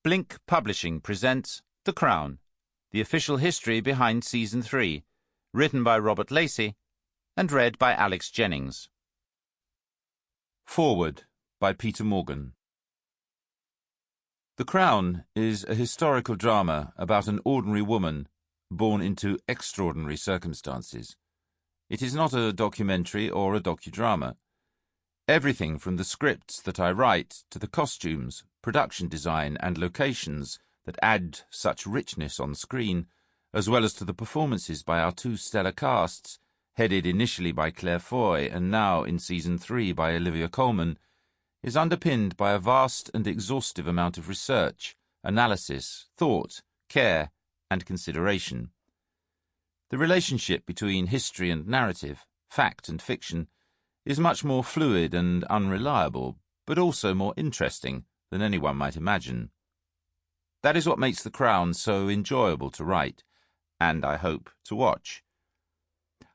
Blink Publishing presents The Crown, the official history behind Season 3, written by Robert Lacey and read by Alex Jennings. Foreword by Peter Morgan. The Crown is a historical drama about an ordinary woman born into extraordinary circumstances. It is not a documentary or a docudrama. Everything from the scripts that I write to the costumes, production design and locations that add such richness on screen, as well as to the performances by our two stellar casts, headed initially by Claire Foy and now in Season 3 by Olivia Colman, is underpinned by a vast and exhaustive amount of research, analysis, thought, care and consideration. The relationship between history and narrative, fact and fiction, is much more fluid and unreliable, but also more interesting than anyone might imagine. That is what makes The Crown so enjoyable to write, and I hope to watch.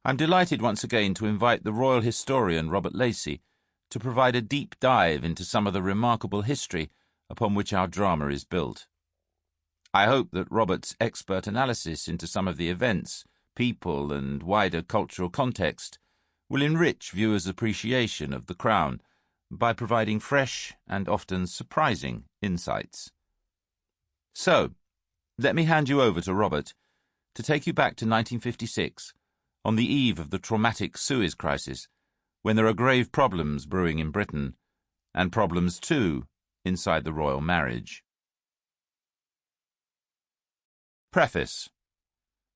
I'm delighted once again to invite the royal historian Robert Lacey to provide a deep dive into some of the remarkable history upon which our drama is built. I hope that Robert's expert analysis into some of the events, people and wider cultural context will enrich viewers' appreciation of The Crown by providing fresh and often surprising insights. So, let me hand you over to Robert to take you back to 1956, on the eve of the traumatic Suez Crisis, when there are grave problems brewing in Britain, and problems too inside the royal marriage. Preface.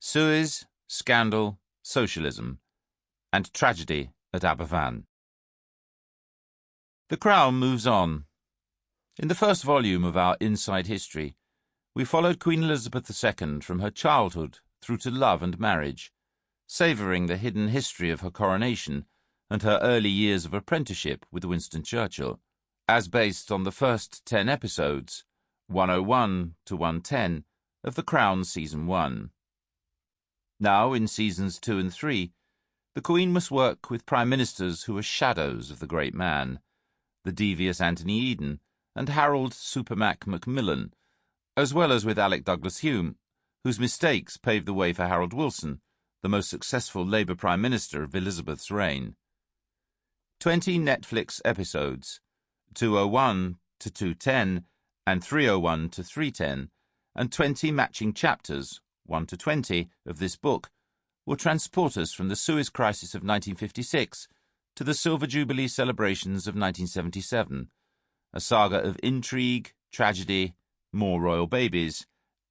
Suez, scandal, socialism, and tragedy at Aberfan. The Crown moves on. In the first volume of our Inside History, we followed Queen Elizabeth II from her childhood through to love and marriage, savouring the hidden history of her coronation and her early years of apprenticeship with Winston Churchill, as based on the first 10 episodes, 101 to 110, of The Crown Season 1. Now, in Seasons 2 and 3, the Queen must work with Prime Ministers who are shadows of the great man, the devious Anthony Eden and Harold Supermac Macmillan, as well as with Alec Douglas-Home, whose mistakes paved the way for Harold Wilson, the most successful Labour Prime Minister of Elizabeth's reign. 20 Netflix episodes, 201 to 210 and 301 to 310, and 20 matching chapters, 1 to 20, of this book, will transport us from the Suez Crisis of 1956 to the Silver Jubilee celebrations of 1977, a saga of intrigue, tragedy, more royal babies,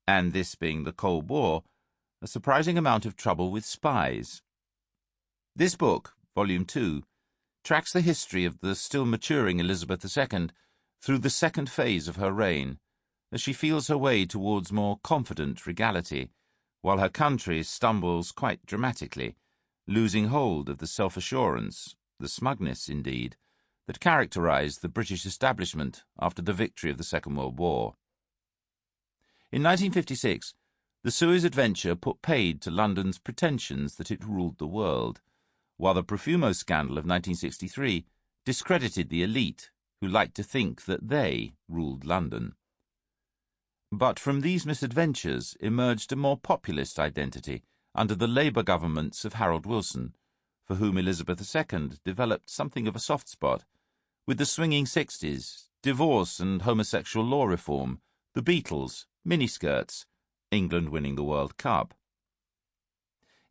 and, this being the Cold War, a surprising amount of trouble with spies. This book, Volume 2, tracks the history of the still maturing Elizabeth II through the second phase of her reign, as she feels her way towards more confident regality, while her country stumbles quite dramatically, losing hold of the self-assurance, the smugness, indeed, that characterised the British establishment after the victory of the Second World War. In 1956, the Suez adventure put paid to London's pretensions that it ruled the world, while the Profumo scandal of 1963 discredited the elite who liked to think that they ruled London. But from these misadventures emerged a more populist identity under the Labour governments of Harold Wilson, for whom Elizabeth II developed something of a soft spot, with the swinging 60s, divorce and homosexual law reform, the Beatles, miniskirts, England winning the World Cup.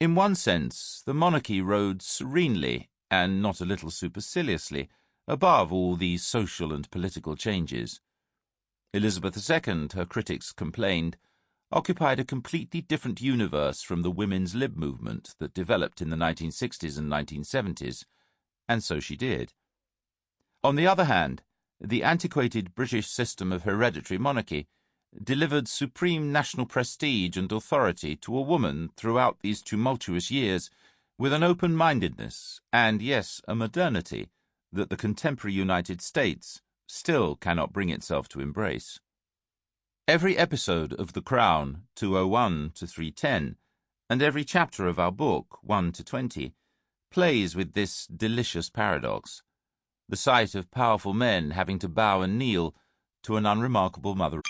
In one sense, the monarchy rode serenely, and not a little superciliously, above all these social and political changes. Elizabeth II, her critics complained, occupied a completely different universe from the women's lib movement that developed in the 1960s and 1970s, and so she did. On the other hand, the antiquated British system of hereditary monarchy delivered supreme national prestige and authority to a woman throughout these tumultuous years with an open-mindedness and, yes, a modernity that the contemporary United States still cannot bring itself to embrace. Every episode of The Crown, 201 to 310, and every chapter of our book, 1 to 20, plays with this delicious paradox, the sight of powerful men having to bow and kneel to an unremarkable mother.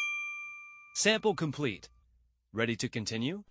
Sample complete. Ready to continue?